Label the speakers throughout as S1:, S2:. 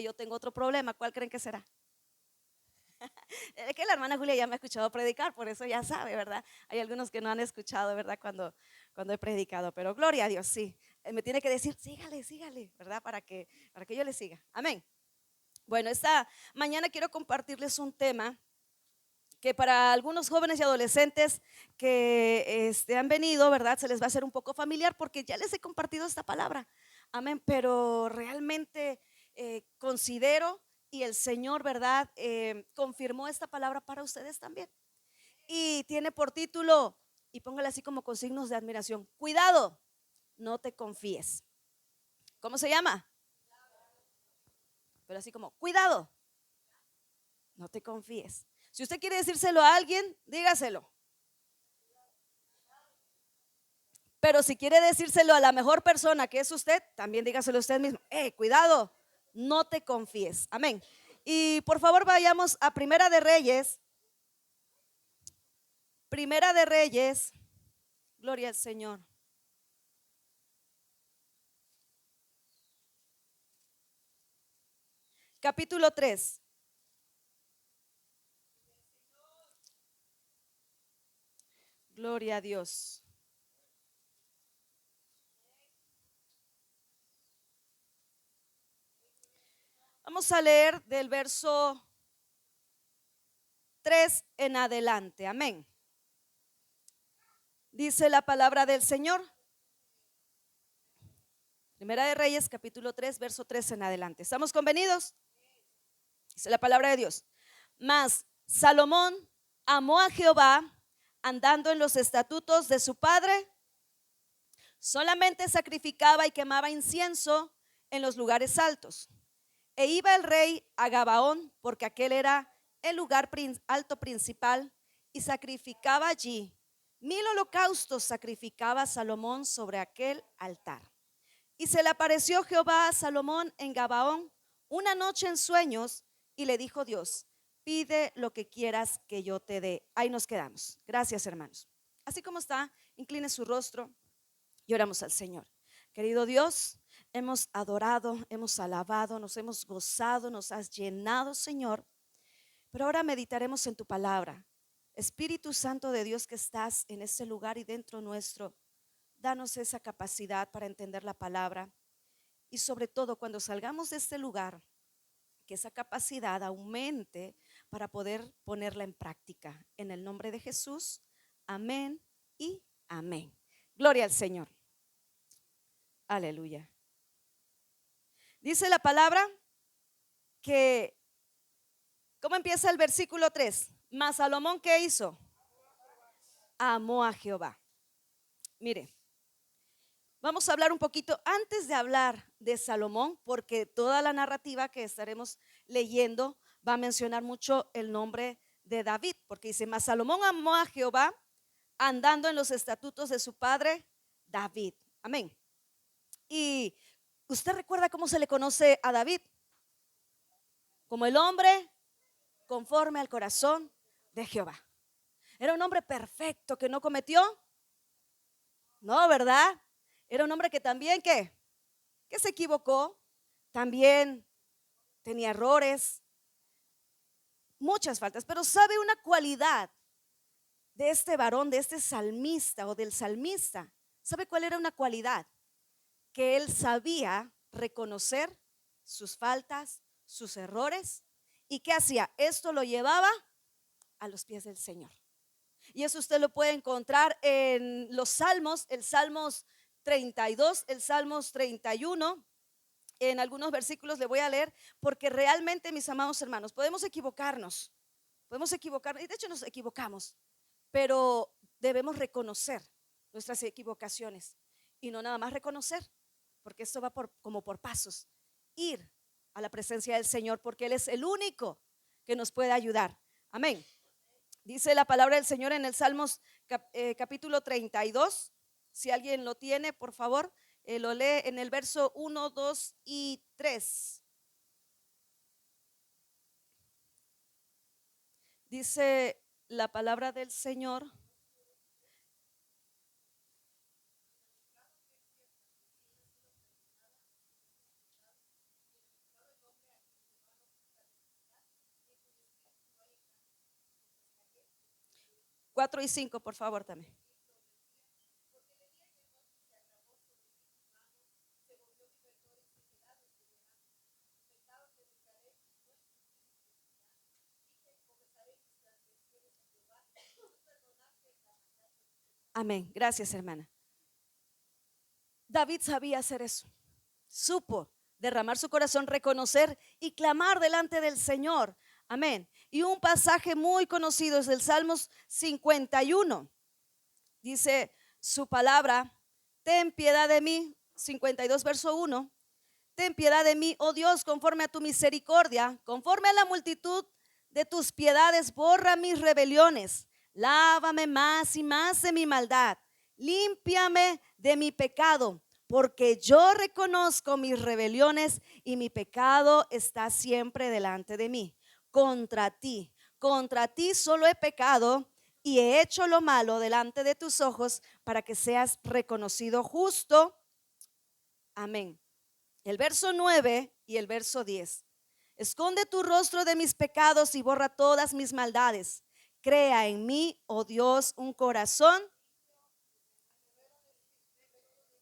S1: yo tengo otro problema. ¿Cuál creen que será? Es que la hermana Julia ya me ha escuchado predicar, por eso ya sabe, ¿verdad? Hay algunos que no han escuchado, ¿verdad? Cuando he predicado, pero gloria a Dios, sí. Me tiene que decir, sígale, sígale, ¿verdad? Para que yo le siga. Amén. Bueno, esta mañana quiero compartirles un tema que para algunos jóvenes y adolescentes que han venido, ¿verdad? Se les va a hacer un poco familiar porque ya les he compartido esta palabra. Amén. Pero realmente considero y el Señor, ¿verdad? Confirmó esta palabra para ustedes también. Y tiene por título, y póngale así como con signos de admiración, cuidado, no te confíes. ¿Cómo se llama? Pero así como, cuidado, no te confíes. Si usted quiere decírselo a alguien, dígaselo. Pero si quiere decírselo a la mejor persona que es usted, también dígaselo a usted mismo. Cuidado, no te confíes. Amén. Y por favor vayamos a Primera de Reyes. Primera de Reyes. Gloria al Señor. Capítulo 3. Gloria a Dios. Vamos a leer del verso 3 en adelante. Amén. Dice la palabra del Señor. Primera de Reyes, capítulo 3, verso 3 en adelante. ¿Estamos convenidos? Dice la palabra de Dios. Mas Salomón amó a Jehová andando en los estatutos de su padre. Solamente sacrificaba y quemaba incienso en los lugares altos. E iba el rey a Gabaón, porque aquel era el lugar alto principal, y sacrificaba allí. 1000 holocaustos sacrificaba Salomón sobre aquel altar. Y se le apareció Jehová a Salomón en Gabaón una noche en sueños, y le dijo Dios: pide lo que quieras que yo te dé. Ahí nos quedamos. Gracias, hermanos. Así como está, incline su rostro y oramos al Señor. Querido Dios, hemos adorado, hemos alabado, nos hemos gozado, nos has llenado, Señor. Pero ahora meditaremos en tu palabra. Espíritu Santo de Dios que estás en este lugar y dentro nuestro, danos esa capacidad para entender la palabra. Y sobre todo cuando salgamos de este lugar, que esa capacidad aumente para poder ponerla en práctica. En el nombre de Jesús, amén y amén. Gloria al Señor. Aleluya. Dice la palabra que, ¿cómo empieza el versículo 3? Mas Salomón, ¿qué hizo? Amó a Jehová. Mire, vamos a hablar un poquito antes de hablar de Salomón, porque toda la narrativa que estaremos leyendo va a mencionar mucho el nombre de David, porque dice, mas Salomón amó a Jehová andando en los estatutos de su padre David. Amén. Y usted recuerda cómo se le conoce a David, como el hombre conforme al corazón de Jehová. Era un hombre perfecto que no cometió, no, ¿verdad? Era un hombre que también que se equivocó, también tenía errores, muchas faltas, pero sabe una cualidad de este varón, de este salmista o del salmista. ¿Sabe cuál era una cualidad? Que él sabía reconocer sus faltas, sus errores. ¿Y qué hacía? Esto lo llevaba a los pies del Señor. Y eso usted lo puede encontrar en los salmos, el Salmos 32, el Salmos 31. En algunos versículos le voy a leer, porque realmente, mis amados hermanos, podemos equivocarnos, y de hecho nos equivocamos, pero debemos reconocer nuestras equivocaciones y no nada más reconocer, porque esto va como por pasos, ir a la presencia del Señor, porque Él es el único que nos puede ayudar. Amén. Dice la palabra del Señor en el Salmos capítulo 32. Si alguien lo tiene, por favor, lo lee en el verso 1, 2 y 3. Dice la palabra del Señor. 4 y 5, por favor, también. Amén. Gracias, hermana. David sabía hacer eso. Supo derramar su corazón, reconocer y clamar delante del Señor. Amén. Y un pasaje muy conocido es del Salmos 51. Dice su palabra: ten piedad de mí. 52 verso 1. Ten piedad de mí, oh Dios, conforme a tu misericordia, conforme a la multitud de tus piedades, borra mis rebeliones. Lávame más y más de mi maldad. Límpiame de mi pecado, porque yo reconozco mis rebeliones y mi pecado está siempre delante de mí. Contra ti solo he pecado y he hecho lo malo delante de tus ojos, para que seas reconocido justo. Amén. El verso 9 y el verso 10. Esconde tu rostro de mis pecados y borra todas mis maldades. Crea en mí, oh Dios, un corazón.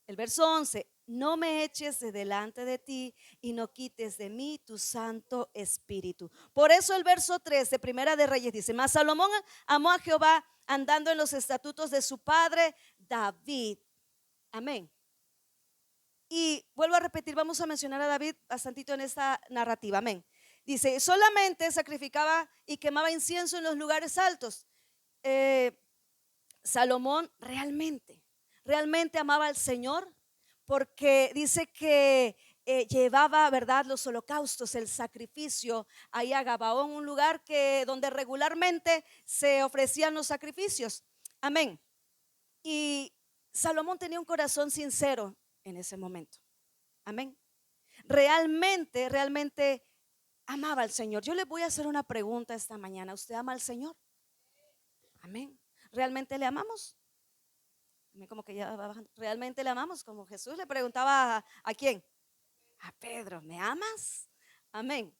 S1: El verso 11. No me eches de delante de ti y no quites de mí tu Santo Espíritu. Por eso el verso 3 de Primera de Reyes dice: mas Salomón amó a Jehová andando en los estatutos de su padre David. Amén. Y vuelvo a repetir, vamos a mencionar a David bastantito en esta narrativa. Amén. Dice: solamente sacrificaba y quemaba incienso en los lugares altos. Salomón realmente amaba al Señor, porque dice que llevaba, ¿verdad?, los holocaustos, el sacrificio ahí a Gabaón, un lugar donde regularmente se ofrecían los sacrificios. Amén. Y Salomón tenía un corazón sincero en ese momento. Amén. Realmente amaba al Señor. Yo le voy a hacer una pregunta esta mañana. ¿Usted ama al Señor? Amén. ¿Realmente le amamos? Como que ya va bajando. ¿Realmente le amamos? Como Jesús le preguntaba ¿a quién? A Pedro. ¿Me amas? Amén.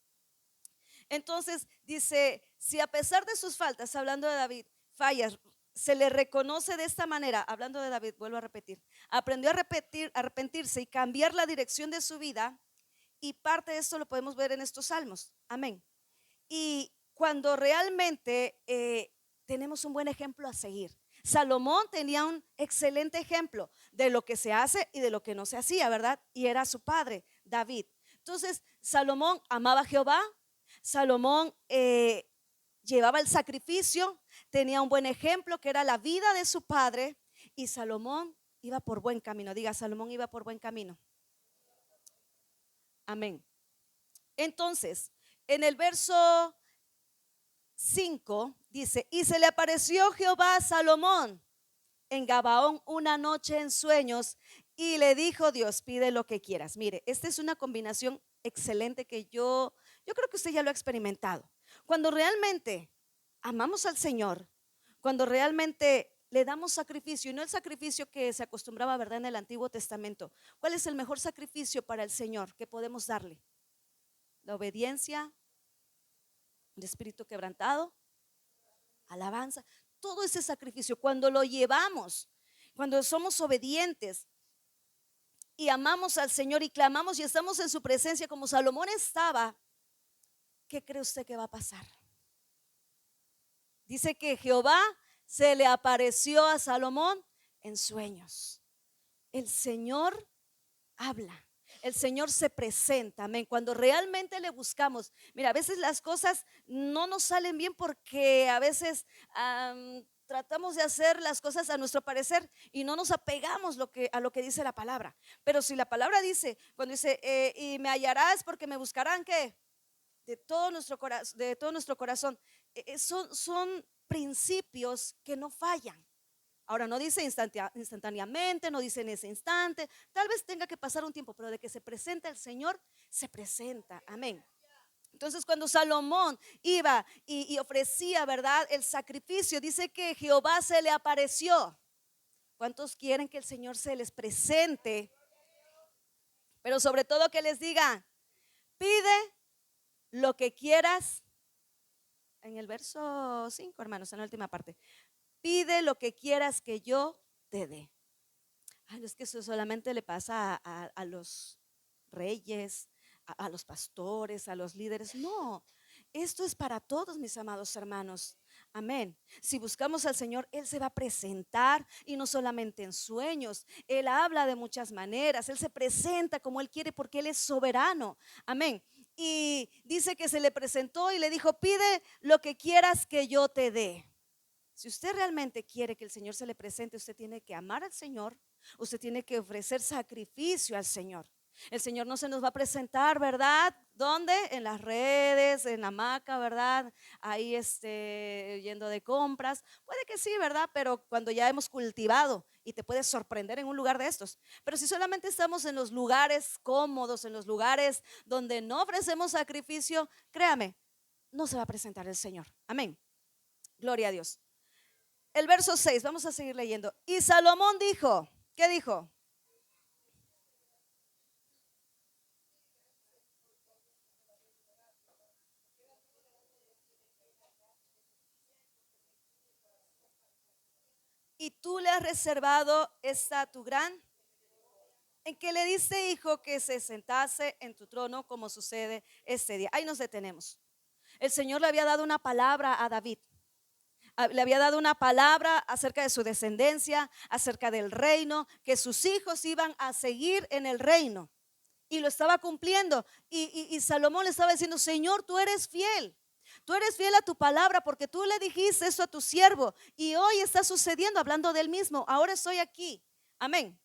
S1: Entonces dice: si a pesar de sus faltas, hablando de David, fallas, se le reconoce de esta manera, hablando de David, vuelvo a repetir, aprendió a arrepentirse y cambiar la dirección de su vida. Y parte de esto lo podemos ver en estos salmos. Amén. Y cuando realmente tenemos un buen ejemplo a seguir. Salomón tenía un excelente ejemplo de lo que se hace y de lo que no se hacía, ¿verdad? Y era su padre, David. Entonces, Salomón amaba a Jehová. Salomón llevaba el sacrificio, tenía un buen ejemplo que era la vida de su padre. Y Salomón iba por buen camino. Diga: Salomón iba por buen camino. Amén. Entonces, en el verso 5 dice: y se le apareció Jehová a Salomón en Gabaón una noche en sueños, y le dijo Dios: pide lo que quieras. Mire, esta es una combinación excelente que yo creo que usted ya lo ha experimentado. Cuando realmente amamos al Señor, cuando realmente le damos sacrificio, y no el sacrificio que se acostumbraba, ¿verdad?, en el Antiguo Testamento. ¿Cuál es el mejor sacrificio para el Señor que podemos darle? La obediencia, el espíritu quebrantado, alabanza, todo ese sacrificio. Cuando lo llevamos, cuando somos obedientes y amamos al Señor y clamamos y estamos en su presencia como Salomón estaba, ¿qué cree usted que va a pasar? Dice que Jehová se le apareció a Salomón en sueños. El Señor habla. El Señor se presenta, amén. Cuando realmente le buscamos. Mira, a veces las cosas no nos salen bien porque a veces tratamos de hacer las cosas a nuestro parecer y no nos apegamos a lo que dice la palabra. Pero si la palabra dice, cuando dice y me hallarás porque me buscarán, ¿qué? De todo nuestro corazón. Son principios que no fallan. Ahora no dice instantáneamente, no dice en ese instante. Tal vez tenga que pasar un tiempo, pero de que se presenta el Señor, se presenta. Amén. Entonces, cuando Salomón iba y ofrecía, ¿verdad?, el sacrificio, dice que Jehová se le apareció. ¿Cuántos quieren que el Señor se les presente? Pero sobre todo que les diga: pide lo que quieras. En el verso 5, hermanos, en la última parte. pide lo que quieras que yo te dé. Ay, no es que eso solamente le pasa a los reyes, a los pastores, a los líderes. No, esto es para todos, mis amados hermanos. Amén. Si buscamos al Señor, Él se va a presentar, y no solamente en sueños. Él habla de muchas maneras. Él se presenta como Él quiere porque Él es soberano. Amén. Y dice que se le presentó y le dijo: pide lo que quieras que yo te dé. Si usted realmente quiere que el Señor se le presente, usted tiene que amar al Señor. Usted tiene que ofrecer sacrificio al Señor. El Señor no se nos va a presentar, ¿verdad? ¿Dónde? En las redes, en la hamaca, ¿verdad? Ahí yendo de compras. Puede que sí, ¿verdad? Pero cuando ya hemos cultivado, y te puedes sorprender en un lugar de estos. Pero si solamente estamos en los lugares cómodos, en los lugares donde no ofrecemos sacrificio, créame, no se va a presentar el Señor. Amén. Gloria a Dios. El verso 6, vamos a seguir leyendo. Y Salomón dijo, ¿qué dijo? Y tú le has reservado esta tu gran, en que le diste, hijo, que se sentase en tu trono, como sucede este día. Ahí nos detenemos. El Señor le había dado una palabra a David. Le había dado una palabra acerca de su descendencia, acerca del reino, que sus hijos iban a seguir en el reino. Y lo estaba cumpliendo. Y Salomón le estaba diciendo: Señor, tú eres fiel. Tú eres fiel a tu palabra, porque tú le dijiste eso a tu siervo. Y hoy está sucediendo, hablando del mismo. Ahora estoy aquí. Amén.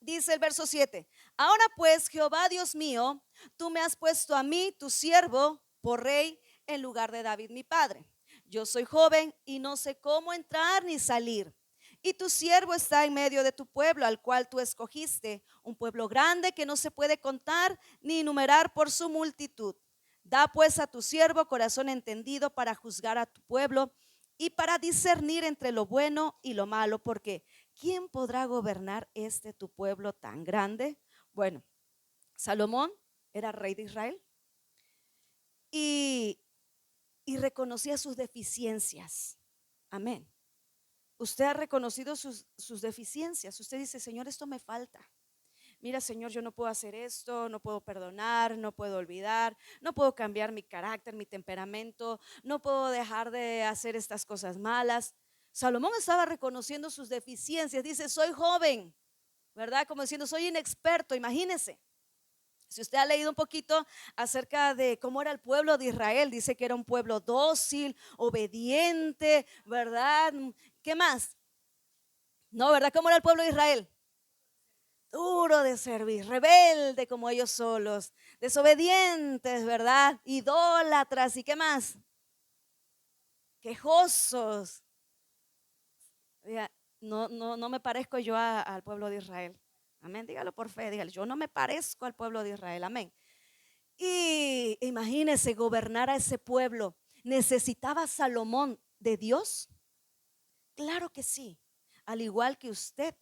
S1: Dice el verso 7: ahora pues, Jehová Dios mío, tú me has puesto a mí, tu siervo, por rey en lugar de David mi padre. Yo soy joven y no sé cómo entrar ni salir. Y tu siervo está en medio de tu pueblo, al cual tú escogiste, un pueblo grande que no se puede contar ni numerar por su multitud. Da pues a tu siervo corazón entendido para juzgar a tu pueblo y para discernir entre lo bueno y lo malo, porque ¿quién podrá gobernar tu pueblo tan grande? Bueno, Salomón era rey de Israel y, y reconocía sus deficiencias. Amén. Usted ha reconocido sus deficiencias. Usted dice: Señor, esto me falta. Mira, Señor, yo no puedo hacer esto, no puedo perdonar, no puedo olvidar, no puedo cambiar mi carácter, mi temperamento, no puedo dejar de hacer estas cosas malas. Salomón estaba reconociendo sus deficiencias. Dice: soy joven, ¿verdad? Como diciendo, soy inexperto. Imagínese. Si usted ha leído un poquito acerca de cómo era el pueblo de Israel, dice que era un pueblo dócil, obediente, ¿verdad? ¿Qué más? No, ¿verdad? ¿Cómo era el pueblo de Israel? Duro de servir, rebelde como ellos solos, desobedientes, ¿verdad? Idólatras, ¿y qué más? Quejosos. No me parezco yo al pueblo de Israel. Amén, dígalo por fe, dígale: yo no me parezco al pueblo de Israel. Amén. Y imagínese gobernar a ese pueblo. ¿Necesitaba Salomón de Dios? Claro que sí. Al igual que usted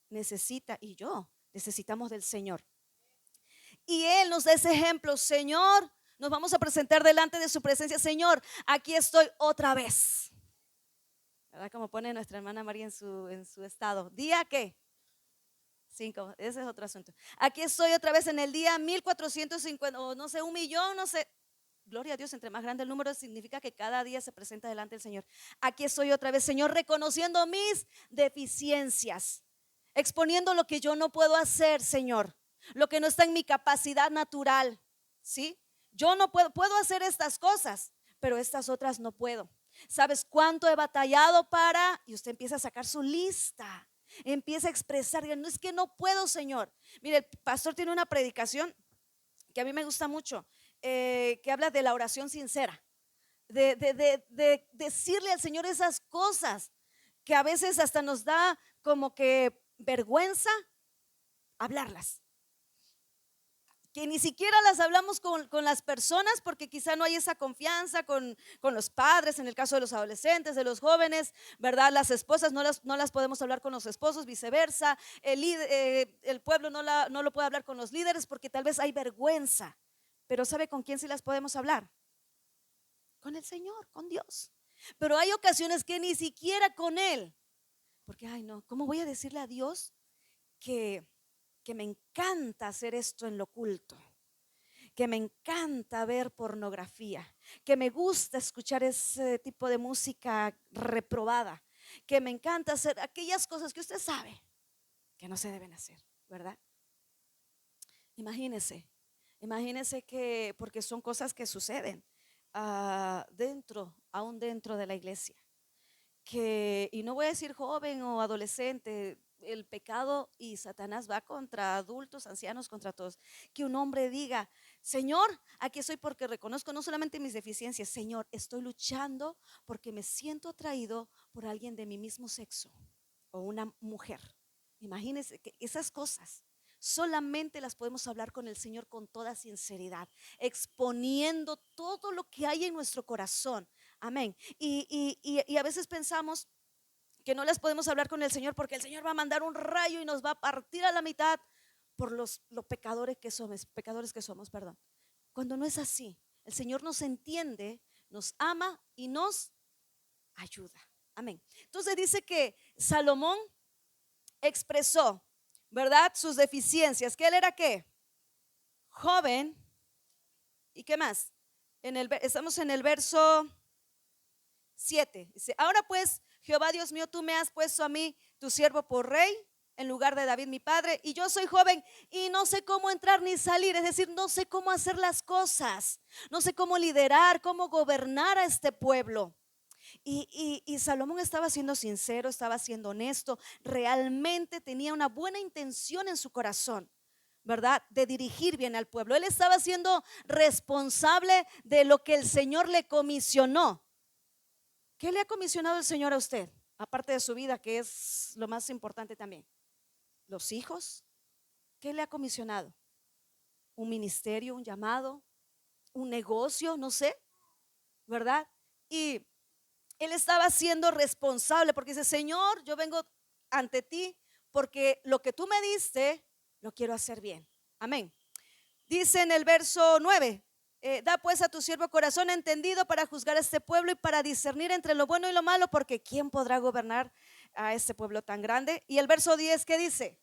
S1: necesita, y yo necesitamos del Señor. Y Él nos da ese ejemplo. Señor, nos vamos a presentar delante de su presencia. Señor, aquí estoy otra vez. ¿Verdad? Como pone nuestra hermana María en su estado. ¿Día qué? 5, ese es otro asunto. Aquí estoy otra vez en el día 1450, o no sé, 1.000.000, no sé. Gloria a Dios, entre más grande el número significa que cada día se presenta delante del Señor. Aquí estoy otra vez, Señor, reconociendo mis deficiencias, exponiendo lo que yo no puedo hacer, Señor, lo que no está en mi capacidad natural, ¿sí? Yo no puedo hacer estas cosas, pero estas otras no puedo. ¿Sabes cuánto he batallado para? Y usted empieza a sacar su lista. Empieza a expresar: no es que no puedo, Señor. Mire, el pastor tiene una predicación que a mí me gusta mucho, que habla de la oración sincera, de decirle al Señor esas cosas que a veces hasta nos da como que vergüenza hablarlas, que ni siquiera las hablamos con las personas, porque quizá no hay esa confianza con los padres, en el caso de los adolescentes, de los jóvenes, ¿verdad? Las esposas no las podemos hablar con los esposos, viceversa. El pueblo no lo puede hablar con los líderes porque tal vez hay vergüenza. Pero ¿sabe con quién sí las podemos hablar? Con el Señor, con Dios. Pero hay ocasiones que ni siquiera con Él. Porque, ay no, ¿cómo voy a decirle a Dios que, que me encanta hacer esto en lo oculto? Que me encanta ver pornografía, que me gusta escuchar ese tipo de música reprobada, que me encanta hacer aquellas cosas que usted sabe que no se deben hacer, ¿verdad? Imagínese, imagínese que, porque son cosas que suceden aún dentro de la iglesia, y no voy a decir joven o adolescente, el pecado y Satanás va contra adultos, ancianos, contra todos. Que un hombre diga: Señor, aquí estoy porque reconozco no solamente mis deficiencias, Señor, estoy luchando porque me siento atraído por alguien de mi mismo sexo o una mujer. Imagínense que esas cosas solamente las podemos hablar con el Señor con toda sinceridad, exponiendo todo lo que hay en nuestro corazón. Amén. Y a veces pensamos que no las podemos hablar con el Señor porque el Señor va a mandar un rayo y nos va a partir a la mitad por los pecadores que somos, perdón. Cuando no es así, el Señor nos entiende, nos ama y nos ayuda. Amén. Entonces dice que Salomón expresó, ¿verdad?, sus deficiencias. Que él era ¿qué? Joven. ¿Y qué más? Estamos en el verso 7. Dice: ahora pues, Jehová Dios mío, tú me has puesto a mí, tu siervo, por rey en lugar de David mi padre, y yo soy joven y no sé cómo entrar ni salir, es decir, no sé cómo hacer las cosas, no sé cómo liderar, cómo gobernar a este pueblo. Y Salomón estaba siendo sincero, estaba siendo honesto, realmente tenía una buena intención en su corazón, ¿verdad?, de dirigir bien al pueblo. Él estaba siendo responsable de lo que el Señor le comisionó. ¿Qué le ha comisionado el Señor a usted? Aparte de su vida, que es lo más importante también. Los hijos. ¿Qué le ha comisionado? Un ministerio, un llamado, un negocio, no sé, ¿verdad? Y él estaba siendo responsable porque dice: Señor, yo vengo ante ti porque lo que tú me diste lo quiero hacer bien. Amén. Dice en el verso 9: da pues a tu siervo corazón entendido para juzgar a este pueblo y para discernir entre lo bueno y lo malo, porque ¿quién podrá gobernar a este pueblo tan grande? Y el verso 10, ¿qué dice?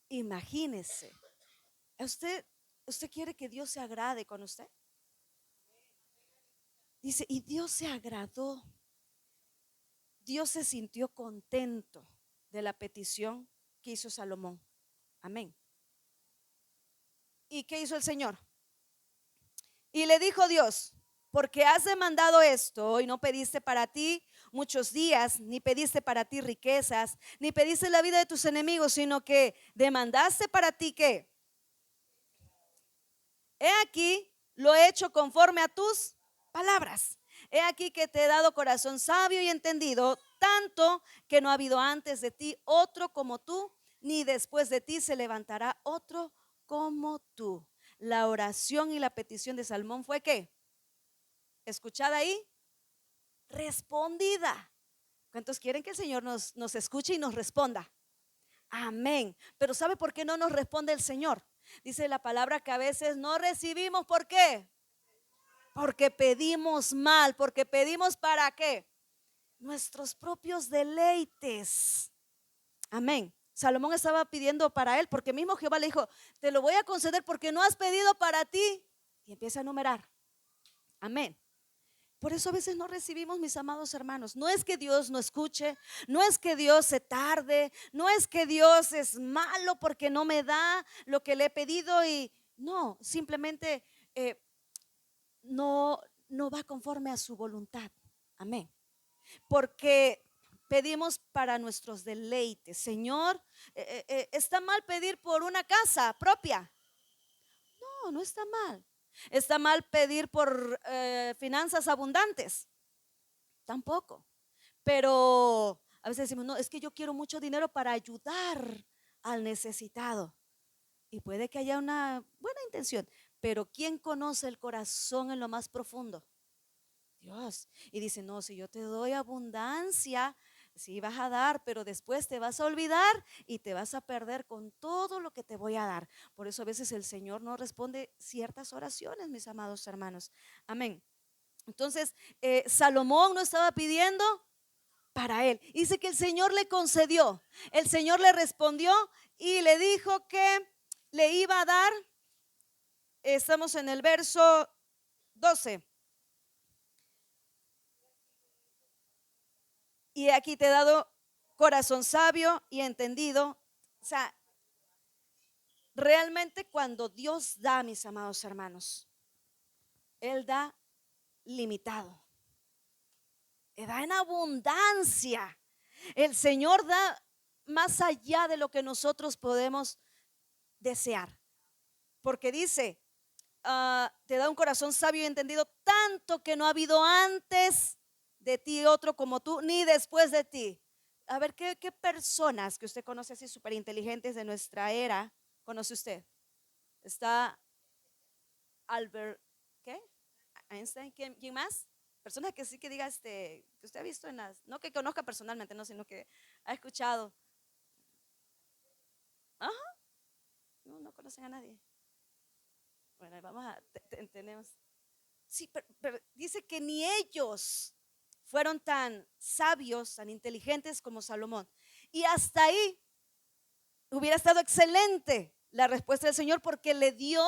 S1: Imagínese, ¿usted quiere que Dios se agrade con usted? Dice, y Dios se agradó. Dios se sintió contento de la petición que hizo Salomón. Amén. ¿Y qué hizo el Señor? Y le dijo Dios: porque has demandado esto y no pediste para ti muchos días, ni pediste para ti riquezas, ni pediste la vida de tus enemigos, sino que demandaste para ti que, he aquí, lo he hecho conforme a tus palabras. He aquí que te he dado corazón sabio y entendido, tanto que no ha habido antes de ti otro como tú, ni después de ti se levantará otro como tú. La oración y la petición de Salomón fue ¿qué? Escuchada ahí, respondida. ¿Cuántos quieren que el Señor nos escuche y nos responda? Amén. Pero ¿sabe por qué no nos responde el Señor? Dice la palabra que a veces no recibimos. ¿Por qué? Porque pedimos mal. Porque pedimos ¿para qué? Nuestros propios deleites. Amén. Salomón estaba pidiendo para él, porque mismo Jehová le dijo: te lo voy a conceder porque no has pedido para ti. Y empieza a enumerar. Amén. Por eso a veces no recibimos, mis amados hermanos. No es que Dios no escuche, no es que Dios se tarde, no es que Dios es malo porque no me da lo que le he pedido, y no, simplemente no va conforme a su voluntad. Amén. Porque pedimos para nuestros deleites. Señor, ¿está mal pedir por una casa propia? No, no está mal. ¿Está mal pedir por finanzas abundantes? Tampoco. Pero a veces decimos: no, es que yo quiero mucho dinero para ayudar al necesitado. Y puede que haya una buena intención, pero ¿quién conoce el corazón en lo más profundo? Dios. Y dice: no, si yo te doy abundancia, Sí vas a dar, pero después te vas a olvidar y te vas a perder con todo lo que te voy a dar. Por eso a veces el Señor no responde ciertas oraciones, mis amados hermanos. Amén. Entonces, Salomón no estaba pidiendo para él. Dice que el Señor le concedió, el Señor le respondió y le dijo que le iba a dar. Estamos en el verso 12. Y aquí te he dado corazón sabio y entendido. O sea, realmente cuando Dios da, mis amados hermanos, Él da limitado, Él da en abundancia. El Señor da más allá de lo que nosotros podemos desear. Porque dice, te da un corazón sabio y entendido, tanto que no ha habido antes de ti otro como tú, ni después de ti. A ver, ¿qué personas que usted conoce así súper inteligentes de nuestra era conoce usted? Está Albert, ¿qué? Einstein, ¿quién más? Personas que sí que diga, que usted ha visto en las, no que conozca personalmente, no, sino que ha escuchado. Ajá, no conocen a nadie. Bueno, vamos a, tenemos. Sí, pero dice que ni ellos fueron tan sabios, tan inteligentes como Salomón. Y hasta ahí hubiera estado excelente la respuesta del Señor porque le dio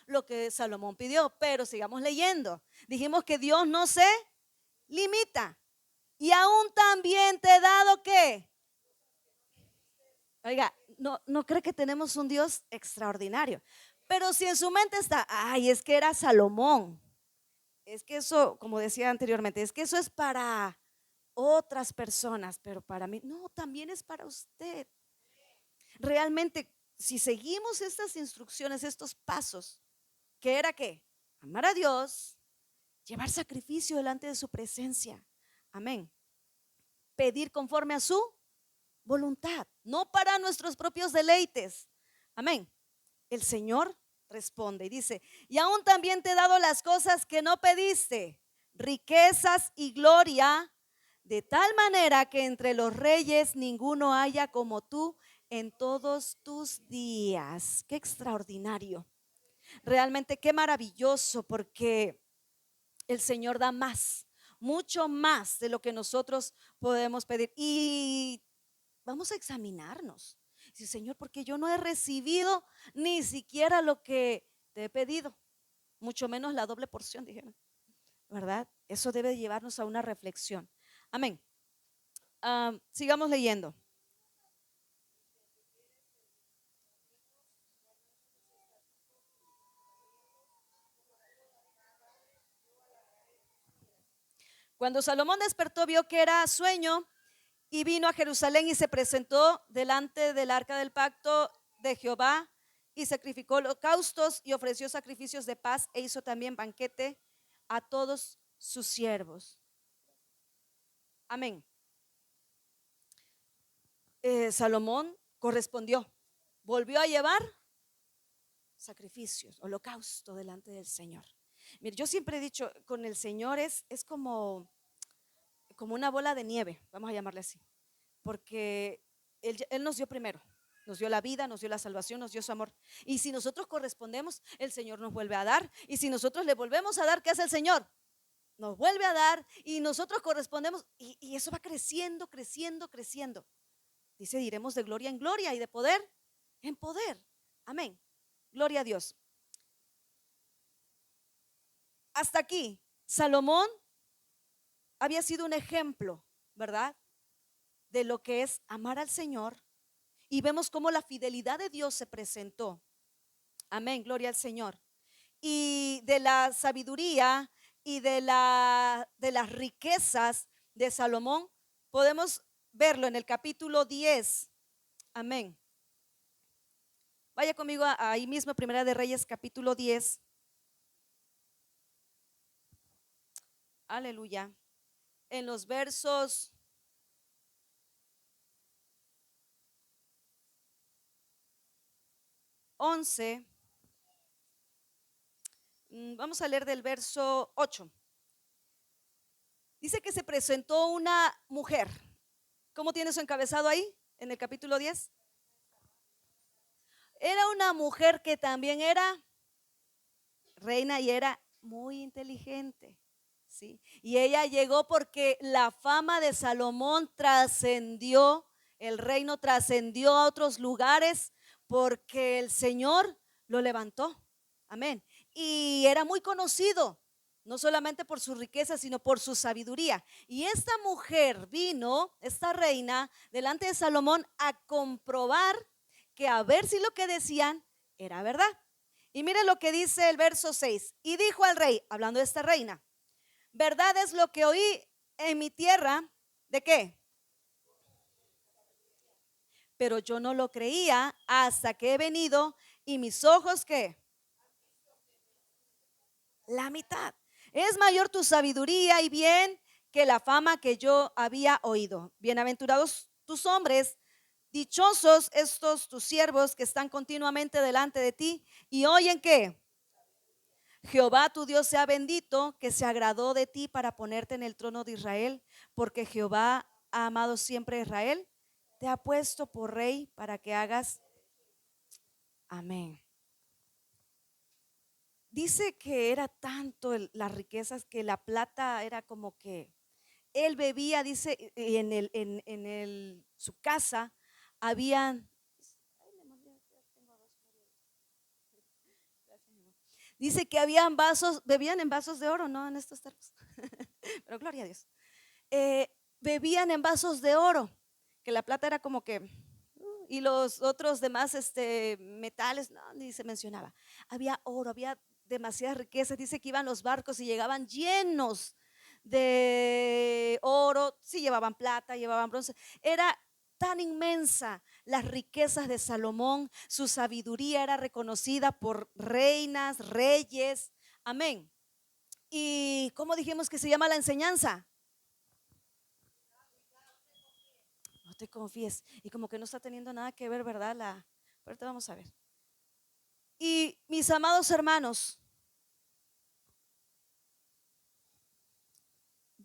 S1: lo que Salomón pidió. Pero sigamos leyendo. Dijimos que Dios no se limita. Y aún también te he dado ¿qué? Oiga, no cree que tenemos un Dios extraordinario. Pero si en su mente está, ay, es que era Salomón. Es que eso, como decía anteriormente, es que eso es para otras personas, pero para mí, no, también es para usted. Realmente, si seguimos estas instrucciones, estos pasos, ¿qué era qué? Amar a Dios, llevar sacrificio delante de su presencia. Amén. Pedir conforme a su voluntad, no para nuestros propios deleites. Amén. El Señor responde y dice, y aún también te he dado las cosas que no pediste, riquezas y gloria, de tal manera que entre los reyes ninguno haya como tú en todos tus días. Qué extraordinario. Realmente qué maravilloso, porque el Señor da más, mucho más de lo que nosotros podemos pedir. Y vamos a examinarnos. Dice, Señor, porque yo no he recibido ni siquiera lo que te he pedido, mucho menos la doble porción, dijeron, ¿verdad? Eso debe llevarnos a una reflexión. Amén. Sigamos leyendo. Cuando Salomón despertó, vio que era sueño y vino a Jerusalén y se presentó delante del arca del pacto de Jehová y sacrificó holocaustos y ofreció sacrificios de paz e hizo también banquete a todos sus siervos. Amén. Salomón correspondió, volvió a llevar sacrificios, holocausto delante del Señor. Mire, yo siempre he dicho, con el Señor es como una bola de nieve, vamos a llamarle así, porque él nos dio primero, nos dio la vida, nos dio la salvación, nos dio su amor. Y si nosotros correspondemos, el Señor nos vuelve a dar. Y si nosotros le volvemos a dar, ¿qué hace el Señor? Nos vuelve a dar y nosotros correspondemos y eso va creciendo, creciendo, creciendo. Dice, iremos de gloria en gloria y de poder en poder. Amén. Gloria a Dios. Hasta aquí, Salomón había sido un ejemplo, ¿verdad? De lo que es amar al Señor. Y vemos cómo la fidelidad de Dios se presentó. Amén, gloria al Señor. Y de la sabiduría y de las riquezas de Salomón, podemos verlo en el capítulo 10. Amén. Vaya conmigo ahí mismo, Primera de Reyes, capítulo 10. Aleluya. En los versos 11. Vamos a leer del verso 8. Dice que se presentó una mujer ¿Cómo tiene su encabezado ahí en el capítulo 10? Era una mujer que también era reina y era muy inteligente, ¿sí? Y ella llegó porque la fama de Salomón trascendió, el reino trascendió a otros lugares porque el Señor lo levantó. Amén. Y era muy conocido, no solamente por su riqueza, sino por su sabiduría. Y esta mujer vino, esta reina, delante de Salomón a comprobar que a ver si lo que decían era verdad. Y mire lo que dice el verso 6. Y dijo al rey, hablando de esta reina, verdad es lo que oí en mi tierra. ¿De qué? Pero yo no lo creía hasta que he venido y mis ojos, ¿qué? La mitad. Es mayor tu sabiduría y bien que la fama que yo había oído. Bienaventurados tus hombres, dichosos estos tus siervos que están continuamente delante de ti y oyen que Jehová tu Dios sea bendito, que se agradó de ti para ponerte en el trono de Israel, porque Jehová ha amado siempre a Israel, te ha puesto por rey para que hagas. Amén. Dice que era tanto las riquezas que la plata era como que él bebía, dice, y su casa habían, dice que habían vasos, bebían en vasos de oro, no en estos termos, pero gloria a Dios. Bebían en vasos de oro, que la plata era como que, y los otros demás metales, no, ni se mencionaba. Había oro, había demasiadas riquezas. Dice que iban los barcos y llegaban llenos de oro, sí llevaban plata, llevaban bronce. Era tan inmensa las riquezas de Salomón, su sabiduría era reconocida por reinas, reyes. Amén. ¿Y cómo dijimos que se llama la enseñanza? No te confíes. Y como que no está teniendo nada que ver, ¿verdad? Ahorita vamos a ver. Y mis amados hermanos,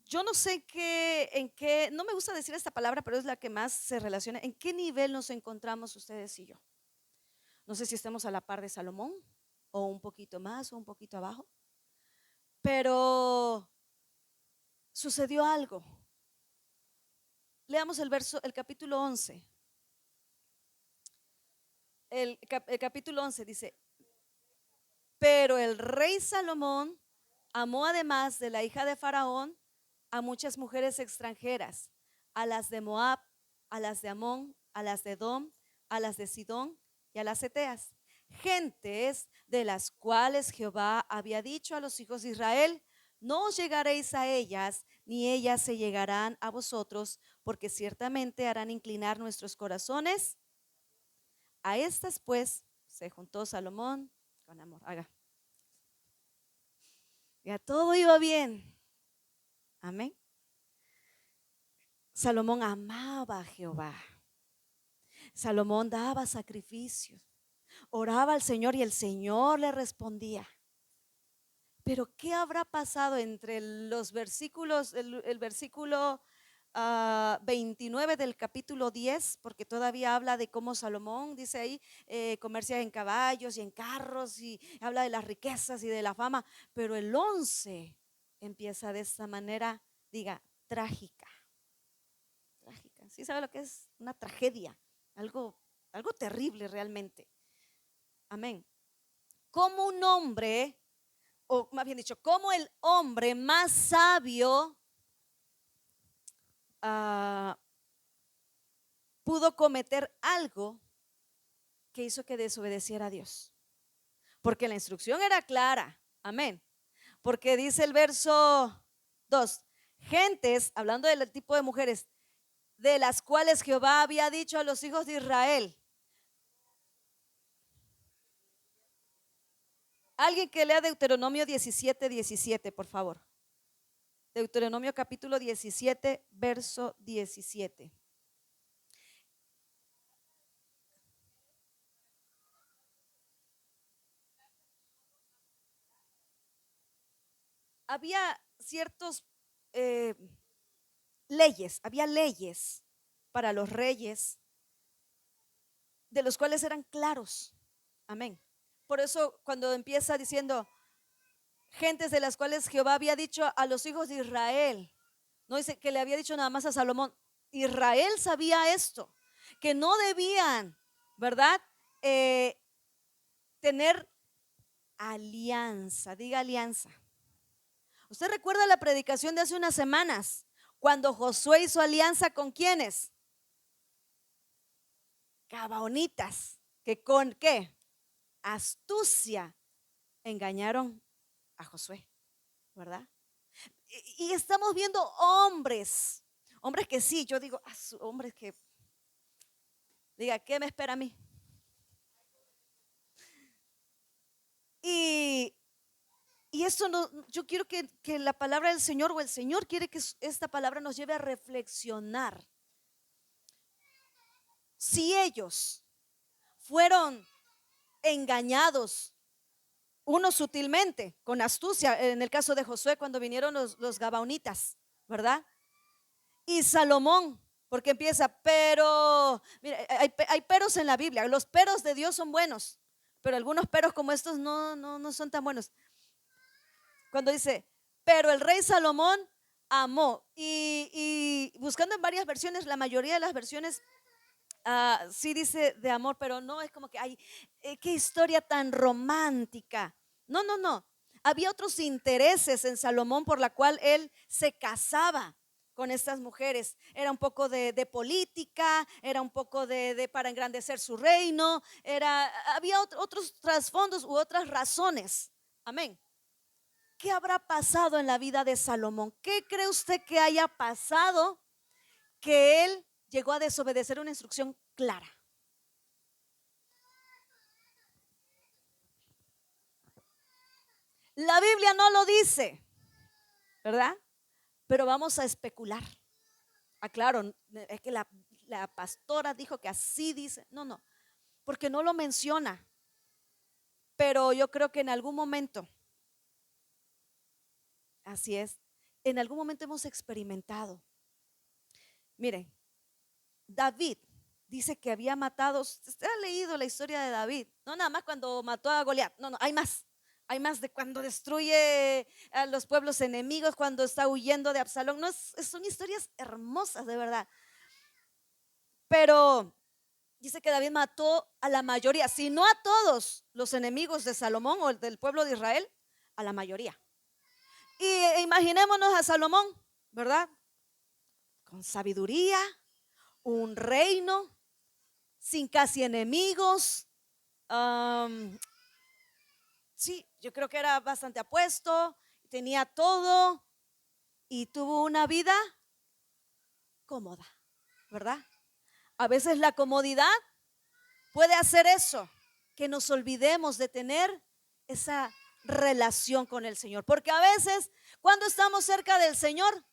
S1: yo no sé no me gusta decir esta palabra, pero es la que más se relaciona. ¿En qué nivel nos encontramos ustedes y yo? No sé si estamos a la par de Salomón, o un poquito más, o un poquito abajo. Pero sucedió algo. Leamos el capítulo 11. El capítulo 11 dice, pero el rey Salomón amó además de la hija de Faraón a muchas mujeres extranjeras, a las de Moab, a las de Amón, a las de Edom, a las de Sidón y a las eteas, gentes de las cuales Jehová había dicho a los hijos de Israel, no os llegaréis a ellas, ni ellas se llegarán a vosotros, porque ciertamente harán inclinar nuestros corazones. A estas pues se juntó Salomón con amor. Ya todo iba bien. Amén. Salomón amaba a Jehová. Salomón daba sacrificios, oraba al Señor y el Señor le respondía. Pero ¿qué habrá pasado entre los versículos, el versículo 29 del capítulo 10? Porque todavía habla de cómo Salomón, dice ahí, comercia en caballos y en carros y habla de las riquezas y de la fama. Pero el 11 empieza de esta manera, diga, trágica. Trágica. ¿Sí sabe lo que es una tragedia? Algo, algo terrible realmente. Amén. Como un hombre, o más bien dicho, como el hombre más sabio pudo cometer algo que hizo que desobedeciera a Dios. Porque la instrucción era clara. Amén. Porque dice el verso 2, gentes, hablando del tipo de mujeres, de las cuales Jehová había dicho a los hijos de Israel. Alguien que lea Deuteronomio 17:17, por favor. Deuteronomio capítulo 17, verso 17. Había ciertos leyes, había leyes para los reyes, de los cuales eran claros. Amén. Por eso cuando empieza diciendo gentes de las cuales Jehová había dicho a los hijos de Israel, no dice que le había dicho nada más a Salomón. Israel sabía esto, que no debían, ¿verdad? Tener alianza, diga alianza. ¿Usted recuerda la predicación de hace unas semanas? Cuando Josué hizo alianza con ¿quiénes? Gabaonitas, que con ¿qué? Astucia engañaron a Josué, ¿verdad? Y estamos viendo hombres que sí, yo digo, hombres que, diga, ¿qué me espera a mí? Y esto no, yo quiero que la palabra del Señor o el Señor quiere que esta palabra nos lleve a reflexionar. Si ellos fueron engañados, uno sutilmente, con astucia, en el caso de Josué cuando vinieron los gabaonitas, ¿verdad? Y Salomón, porque empieza, pero, mira, hay peros en la Biblia, los peros de Dios son buenos, pero algunos peros como estos no son tan buenos. Cuando dice, pero el rey Salomón amó, y buscando en varias versiones, la mayoría de las versiones sí dice de amor, pero no es como que, ay, qué historia tan romántica. No. Había otros intereses en Salomón por la cual él se casaba con estas mujeres. Era un poco de política, era un poco para engrandecer su reino, había otros trasfondos u otras razones. Amén. ¿Qué habrá pasado en la vida de Salomón? ¿Qué cree usted que haya pasado que él llegó a desobedecer una instrucción clara? La Biblia no lo dice, ¿verdad? Pero vamos a especular. Claro, es que la pastora dijo que así dice. No, porque no lo menciona. Pero yo creo que en algún momento, así es, en algún momento hemos experimentado. Miren, David dice que había matado. Usted ha leído la historia de David, no nada más cuando mató a Goliat, no, hay más. Hay más de cuando destruye a los pueblos enemigos, cuando está huyendo de Absalón. No, son historias hermosas, de verdad. Pero dice que David mató a la mayoría, si no a todos los enemigos de Salomón o del pueblo de Israel, a la mayoría. Y imaginémonos a Salomón, ¿verdad? Con sabiduría, un reino, sin casi enemigos. Sí, yo creo que era bastante apuesto, tenía todo y tuvo una vida cómoda, ¿verdad? A veces la comodidad puede hacer eso, que nos olvidemos de tener esa relación con el Señor. Porque a veces, cuando estamos cerca del Señor,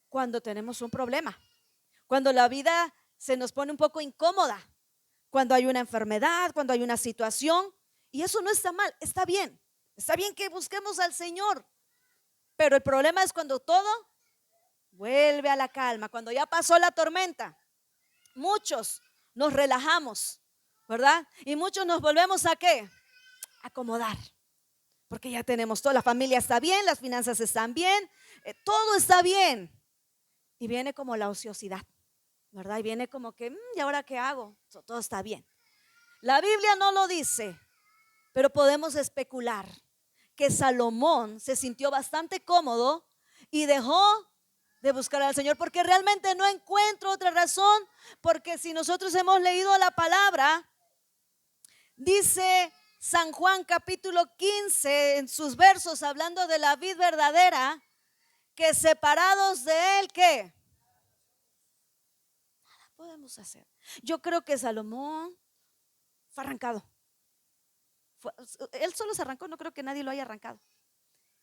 S1: cuando tenemos un problema, cuando la vida se nos pone un poco incómoda, cuando hay una enfermedad, cuando hay una situación, y eso no está mal, está bien. Está bien que busquemos al Señor, pero el problema es cuando todo vuelve a la calma, cuando ya pasó la tormenta. Muchos nos relajamos, ¿verdad? Y muchos nos volvemos a ¿qué? Acomodar, porque ya tenemos todo, la familia está bien, las finanzas están bien, todo está bien. Y viene como la ociosidad, ¿verdad? Y viene como que, ¿y ahora qué hago? Todo está bien. La Biblia no lo dice, pero podemos especular que Salomón se sintió bastante cómodo y dejó de buscar al Señor, porque realmente no encuentro otra razón. Porque si nosotros hemos leído la palabra, dice San Juan capítulo 15 en sus versos, hablando de la vid verdadera, que separados de él, ¿qué? Nada podemos hacer. Yo creo que Salomón fue arrancado. Él solo se arrancó, no creo que nadie lo haya arrancado.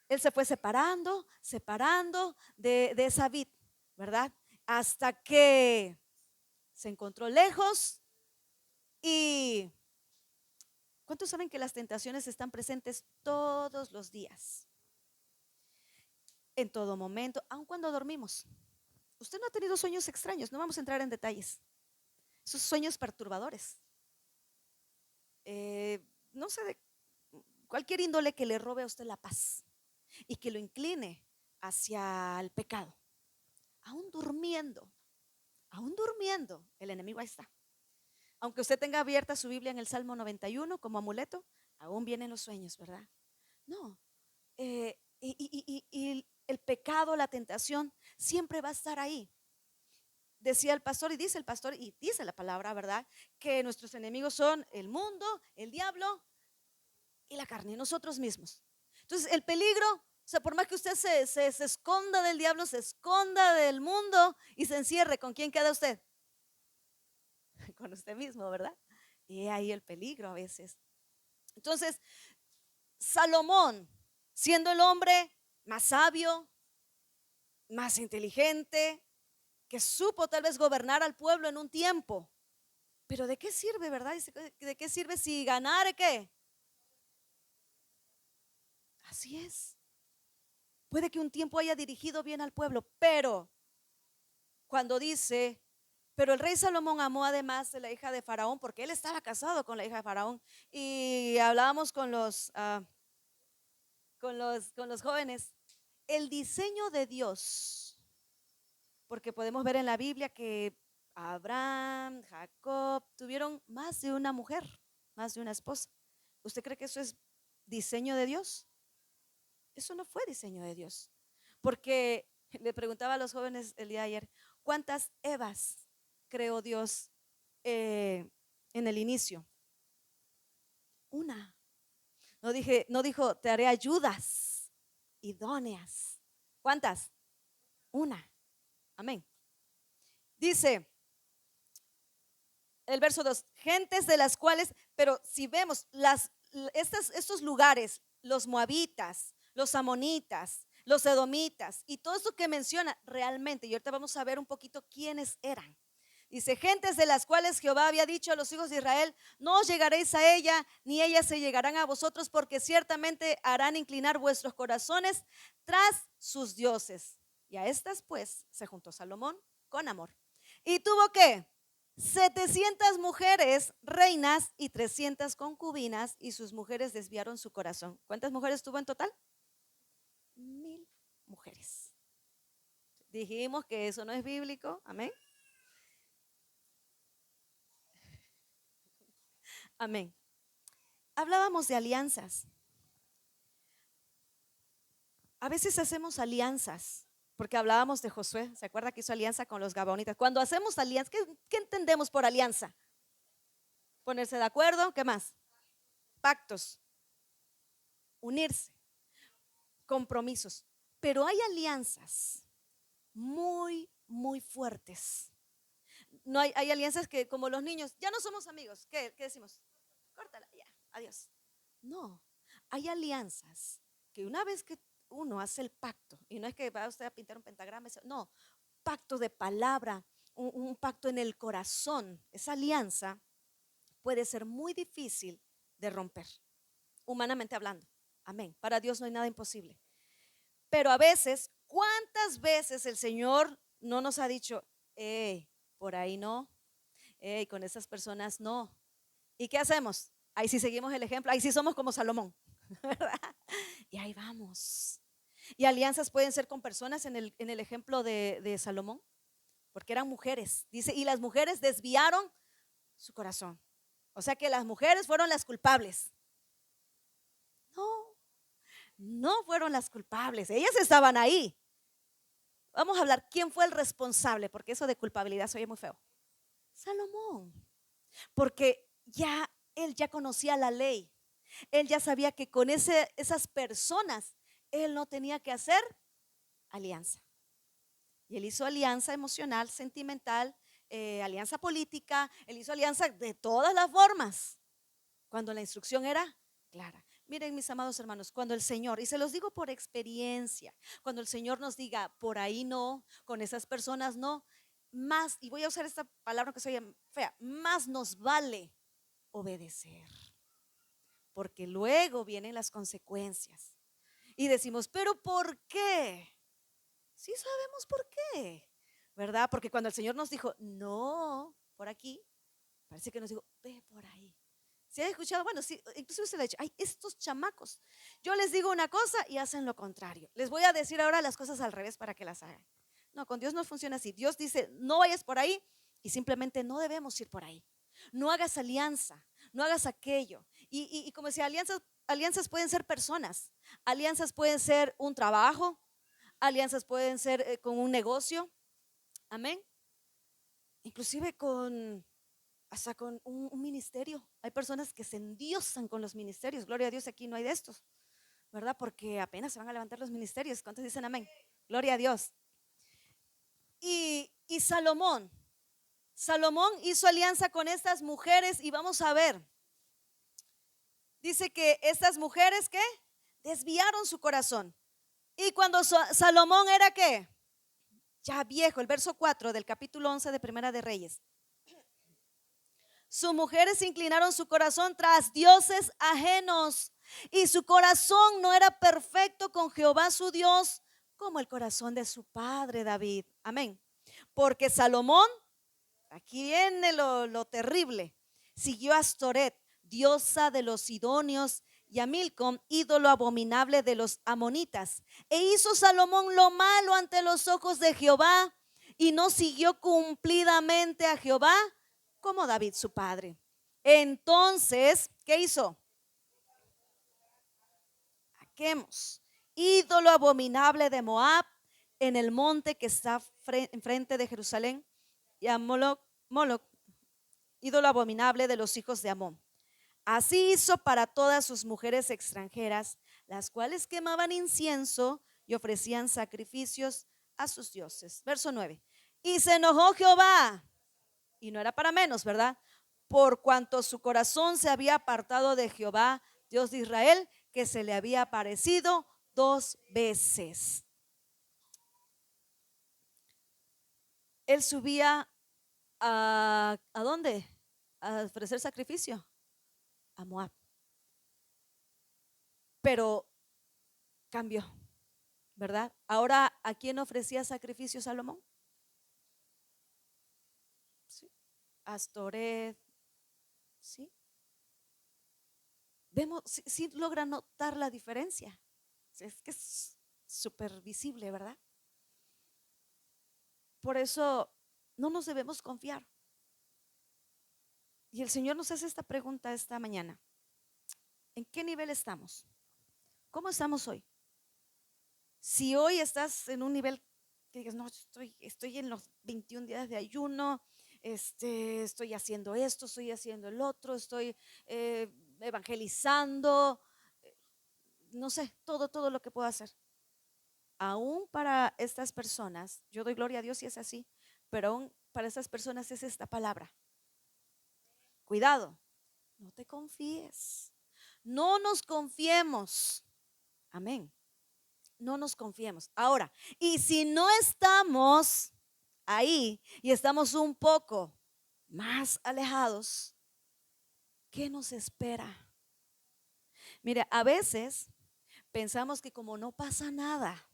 S1: Él se fue separando de esa vid, ¿verdad? Hasta que se encontró lejos. Y ¿cuántos saben que las tentaciones están presentes todos los días? En todo momento, aun cuando dormimos. Usted no ha tenido sueños extraños, no vamos a entrar en detalles. Esos sueños perturbadores. No sé, de cualquier índole que le robe a usted la paz y que lo incline hacia el pecado. Aún durmiendo, el enemigo ahí está. Aunque usted tenga abierta su Biblia en el Salmo 91 como amuleto, aún vienen los sueños, ¿verdad? No. Y el pecado, la tentación, siempre va a estar ahí. Decía el pastor y dice la palabra, ¿verdad? Que nuestros enemigos son el mundo, el diablo y la carne, nosotros mismos. Entonces, el peligro, o sea, por más que usted se esconda del diablo, se esconda del mundo y se encierre, ¿con quién queda usted? Con usted mismo, ¿verdad? Y ahí el peligro a veces. Entonces, Salomón, siendo el hombre más sabio, más inteligente, que supo tal vez gobernar al pueblo en un tiempo, pero ¿de qué sirve, verdad? ¿De qué sirve si ganare qué? Así es. Puede que un tiempo haya dirigido bien al pueblo, pero cuando dice, pero el rey Salomón amó además de la hija de Faraón, porque él estaba casado con la hija de Faraón, y hablábamos con los jóvenes, el diseño de Dios, porque podemos ver en la Biblia que Abraham, Jacob tuvieron más de una mujer, más de una esposa. ¿Usted cree que eso es diseño de Dios? Eso no fue diseño de Dios, porque le preguntaba a los jóvenes el día de ayer, ¿cuántas Evas creó Dios en el inicio? Una. No dijo, te haré ayudas idóneas. ¿Cuántas? Una. Amén. Dice el verso 2, gentes de las cuales, pero si vemos estos lugares, los moabitas, los amonitas, los edomitas y todo eso que menciona realmente, y ahorita vamos a ver un poquito quiénes eran. Dice, gentes de las cuales Jehová había dicho a los hijos de Israel, no os llegaréis a ella, ni ellas se llegarán a vosotros, porque ciertamente harán inclinar vuestros corazones tras sus dioses. Y a estas pues se juntó Salomón con amor. ¿Y tuvo qué? 700 mujeres reinas y 300 concubinas, y sus mujeres desviaron su corazón. ¿Cuántas mujeres tuvo en total? 1000 mujeres. Dijimos que eso no es bíblico, amén. Amén. Hablábamos de alianzas. A veces hacemos alianzas, porque hablábamos de Josué, ¿se acuerda que hizo alianza con los gabaonitas? Cuando hacemos alianza, ¿qué entendemos por alianza? Ponerse de acuerdo, ¿qué más? Pactos, unirse, compromisos. Pero hay alianzas muy, muy fuertes. No hay alianzas que, como los niños, ya no somos amigos. ¿Qué decimos? Córtala, ya, adiós. No, hay alianzas que una vez que uno hace el pacto, y no es que va usted a pintar un pentagrama, no, pacto de palabra, un pacto en el corazón, esa alianza puede ser muy difícil de romper, humanamente hablando. Amén. Para Dios no hay nada imposible. Pero a veces, ¿cuántas veces el Señor no nos ha dicho, por ahí no, con esas personas no? ¿Y qué hacemos? Ahí sí seguimos el ejemplo, ahí sí somos como Salomón, ¿verdad? Y ahí vamos. Y alianzas pueden ser con personas en el ejemplo de Salomón, porque eran mujeres, dice, y las mujeres desviaron su corazón. O sea que las mujeres fueron las culpables. No, no fueron las culpables, ellas estaban ahí. Vamos a hablar quién fue el responsable, porque eso de culpabilidad se oye muy feo. Salomón, porque él ya conocía la ley. Él ya sabía que con esas personas él no tenía que hacer alianza. Y él hizo alianza emocional, sentimental, alianza política, él hizo alianza de todas las formas, cuando la instrucción era clara. Miren, mis amados hermanos, cuando el Señor, y se los digo por experiencia, cuando el Señor nos diga, por ahí no, con esas personas no, más, y voy a usar esta palabra que soy fea, más nos vale obedecer, porque luego vienen las consecuencias. Y decimos, pero ¿por qué? Sí sabemos por qué. ¿verdad? Porque cuando el Señor nos dijo, no, por aquí, parece que nos dijo, ve por ahí. ¿Se ha escuchado? Bueno, sí, inclusive se le ha dicho, ay, estos chamacos, yo les digo una cosa y hacen lo contrario. Les voy a decir ahora las cosas al revés para que las hagan. No, con Dios no funciona así. Dios dice, no vayas por ahí y simplemente no debemos ir por ahí. No hagas alianza, no hagas aquello. Y como decía, alianzas pueden ser personas, alianzas pueden ser un trabajo, alianzas pueden ser con un negocio, amén. Inclusive hasta con un ministerio. Hay personas que se endiosan con los ministerios. Gloria a Dios, aquí no hay de estos, ¿verdad? Porque apenas se van a levantar los ministerios. ¿Cuántos dicen amén? Gloria a Dios. Y Salomón hizo alianza con estas mujeres y vamos a ver. Dice que estas mujeres ¿qué? Desviaron su corazón. Y cuando Salomón era ¿qué? Ya viejo, el verso 4 del capítulo 11 de Primera de Reyes. Sus mujeres inclinaron su corazón tras dioses ajenos y su corazón no era perfecto con Jehová su Dios como el corazón de su padre David. Amén. Porque Salomón, aquí viene lo terrible, siguió a Astoret, diosa de los sidonios, y a Milcom, ídolo abominable de los amonitas. E hizo Salomón lo malo ante los ojos de Jehová y no siguió cumplidamente a Jehová como David su padre. Entonces, ¿qué hizo? Aquemos, ídolo abominable de Moab, en el monte que está enfrente de Jerusalén, y a Moloc, ídolo abominable de los hijos de Amón. Así hizo para todas sus mujeres extranjeras, las cuales quemaban incienso y ofrecían sacrificios a sus dioses. Verso 9. Y se enojó Jehová, y no era para menos, ¿verdad? Por cuanto su corazón se había apartado de Jehová, Dios de Israel, que se le había aparecido 2 veces. Él subía ¿a dónde? A ofrecer sacrificio a Moab. Pero cambió, ¿verdad? Ahora, ¿a quién ofrecía sacrificio Salomón? ¿Sí? Astoret, ¿sí? Vemos, sí logra notar la diferencia. Es que es súper visible, ¿verdad? Por eso no nos debemos confiar. Y el Señor nos hace esta pregunta esta mañana. ¿En qué nivel estamos? ¿Cómo estamos hoy? Si hoy estás en un nivel que digas, no, estoy en los 21 días de ayuno, estoy haciendo esto, estoy haciendo el otro, estoy evangelizando, no sé, todo lo que puedo hacer. Aún para estas personas, yo doy gloria a Dios si es así, pero aún para estas personas es esta palabra. Cuidado, no te confíes, no nos confiemos. Amén. No nos confiemos. Ahora, y si no estamos ahí y estamos un poco más alejados, ¿qué nos espera? Mire, a veces pensamos que como no pasa nada,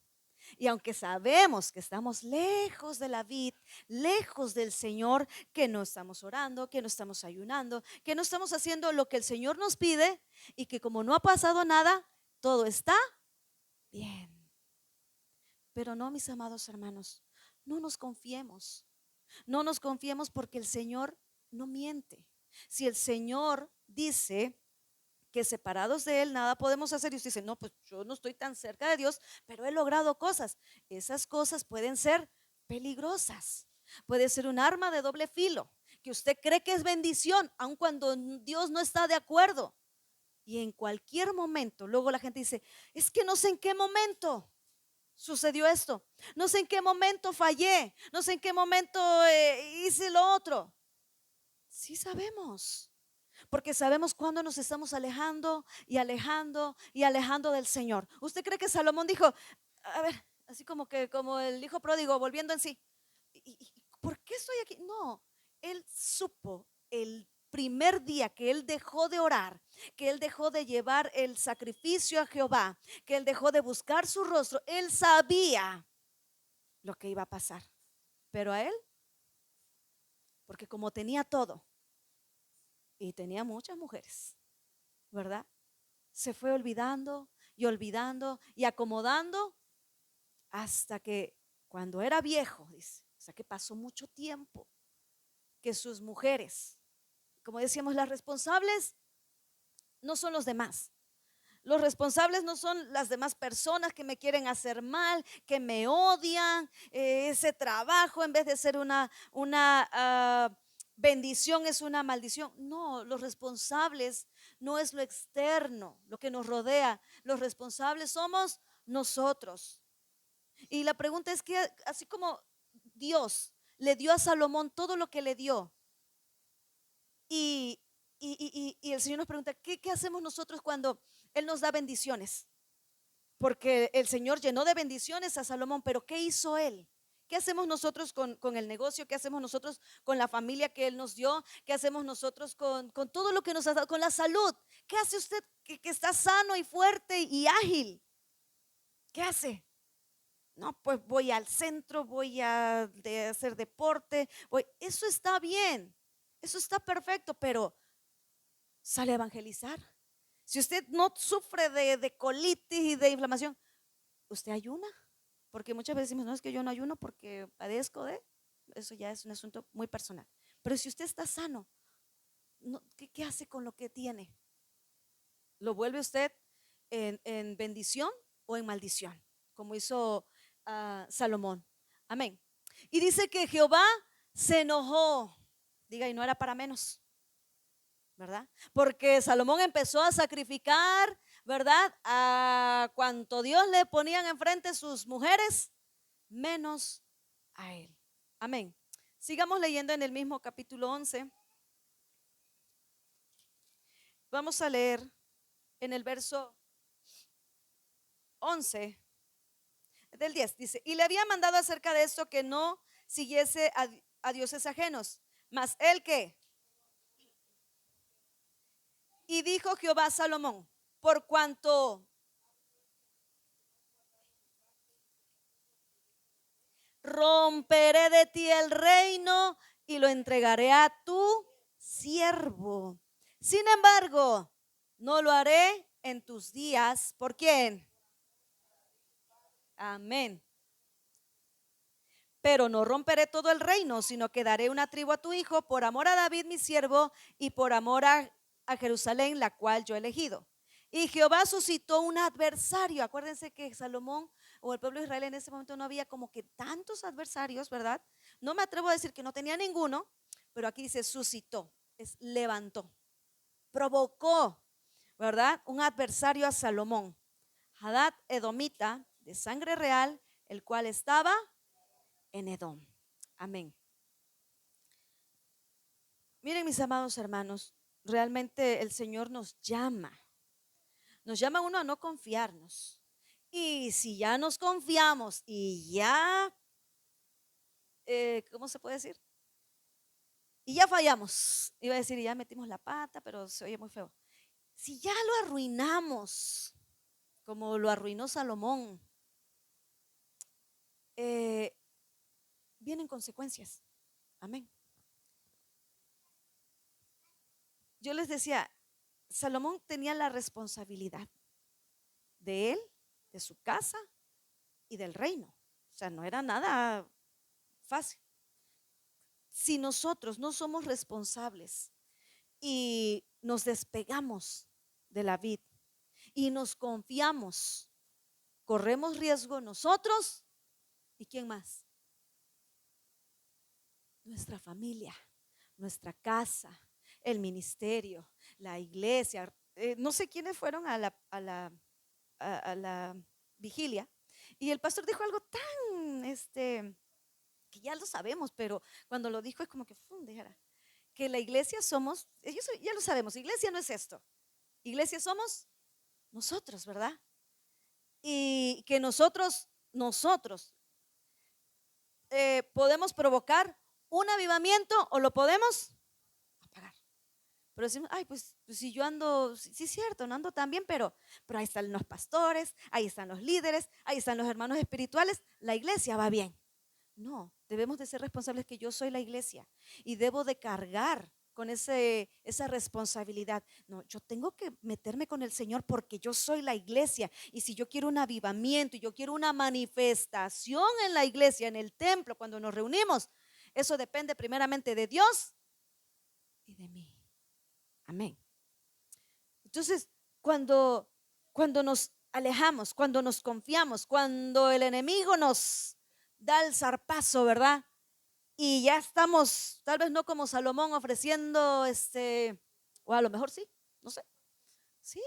S1: y aunque sabemos que estamos lejos de la vid, lejos del Señor, que no estamos orando, que no estamos ayunando, que no estamos haciendo lo que el Señor nos pide, y que como no ha pasado nada, todo está bien. Pero no, mis amados hermanos, no nos confiemos. No nos confiemos porque el Señor no miente. Si el Señor dice que separados de Él nada podemos hacer, y usted dice, no, pues yo no estoy tan cerca de Dios, pero he logrado cosas. Esas cosas pueden ser peligrosas. Puede ser un arma de doble filo, que usted cree que es bendición, aun cuando Dios no está de acuerdo. Y en cualquier momento, luego la gente dice, es que no sé en qué momento sucedió esto, no sé en qué momento fallé, no sé en qué momento hice lo otro. Sí sabemos, porque sabemos cuándo nos estamos alejando y alejando y alejando del Señor. ¿Usted cree que Salomón dijo, a ver, así como el hijo pródigo volviendo en sí, ¿y por qué estoy aquí? No, él supo el primer día que él dejó de orar, que él dejó de llevar el sacrificio a Jehová, que él dejó de buscar su rostro, él sabía lo que iba a pasar. Pero a él, porque como tenía todo y tenía muchas mujeres, ¿verdad? Se fue olvidando y acomodando hasta que cuando era viejo, dice, o sea que pasó mucho tiempo que sus mujeres, como decíamos, las responsables no son los demás. Los responsables no son las demás personas que me quieren hacer mal, que me odian. Ese trabajo, en vez de ser una bendición, es una maldición. No, los responsables no es lo externo, lo que nos rodea. Los responsables somos nosotros. Y la pregunta es que así como Dios le dio a Salomón todo lo que le dio, y, y el Señor nos pregunta, ¿qué hacemos nosotros cuando Él nos da bendiciones? Porque el Señor llenó de bendiciones a Salomón, pero ¿qué hizo Él? ¿Qué hacemos nosotros con el negocio? ¿Qué hacemos nosotros con la familia que Él nos dio? ¿Qué hacemos nosotros con todo lo que nos ha dado? Con la salud. ¿Qué hace usted que está sano y fuerte y ágil? ¿Qué hace? No, pues voy al centro, voy a hacer deporte. Eso está bien, eso está perfecto, pero sale a evangelizar. Si usted no sufre de colitis y de inflamación, usted ayuna. Porque muchas veces decimos, no, es que yo no ayuno porque padezco de, eso ya es un asunto muy personal. Pero si usted está sano, ¿qué hace con lo que tiene? ¿Lo vuelve usted en bendición o en maldición? Como hizo Salomón. Amén. Y dice que Jehová se enojó. Diga, y no era para menos, ¿verdad? Porque Salomón empezó a sacrificar, ¿verdad? A cuanto Dios le ponían enfrente sus mujeres, menos a él. Amén. Sigamos leyendo en el mismo capítulo 11. Vamos a leer en el verso 11 del 10. Dice, y le había mandado acerca de esto que no siguiese a dioses ajenos. Mas él que. Y dijo Jehová a Salomón, por cuanto romperé de ti el reino y lo entregaré a tu siervo. Sin embargo, no lo haré en tus días. ¿Por quién? Amén. Pero no romperé todo el reino, sino que daré una tribu a tu hijo por amor a David mi siervo y por amor a Jerusalén, la cual yo he elegido. Y Jehová suscitó un adversario. Acuérdense que Salomón o el pueblo de Israel en ese momento no había como que tantos adversarios, ¿verdad? No me atrevo a decir que no tenía ninguno, pero aquí dice suscitó, es levantó, provocó, ¿verdad? Un adversario a Salomón, Hadad Edomita, de sangre real, el cual estaba en Edom. Amén. Miren, mis amados hermanos, realmente el Señor nos llama a uno a no confiarnos. Y si ya nos confiamos y ya, ¿cómo se puede decir? Y ya fallamos. Iba a decir, ya metimos la pata, pero se oye muy feo. Si ya lo arruinamos, como lo arruinó Salomón, vienen consecuencias. Amén. Yo les decía, Salomón tenía la responsabilidad de él, de su casa y del reino. O sea, no era nada fácil. Si nosotros no somos responsables y nos despegamos de la vid y nos confiamos, corremos riesgo nosotros y ¿quién más? Nuestra familia, nuestra casa, el ministerio, la iglesia. No sé quiénes fueron a la vigilia y el pastor dijo algo tan que ya lo sabemos, pero cuando lo dijo es como que dijera, que la iglesia somos, ya lo sabemos, iglesia no es esto, iglesia somos nosotros, ¿verdad? Y que nosotros podemos provocar un avivamiento o lo podemos apagar. Pero decimos, ay, pues si yo ando, sí es cierto, no ando tan bien, pero ahí están los pastores, ahí están los líderes, ahí están los hermanos espirituales, la iglesia va bien. No, debemos de ser responsables que yo soy la iglesia y debo de cargar con esa responsabilidad. No, yo tengo que meterme con el Señor porque yo soy la iglesia. Y si yo quiero un avivamiento y yo quiero una manifestación en la iglesia, en el templo, cuando nos reunimos, eso depende primeramente de Dios y de mí. Amén. Entonces, cuando nos alejamos, cuando nos confiamos, cuando el enemigo nos da el zarpazo, ¿verdad? Y ya estamos, tal vez no como Salomón ofreciendo, o a lo mejor sí, no sé. Sí,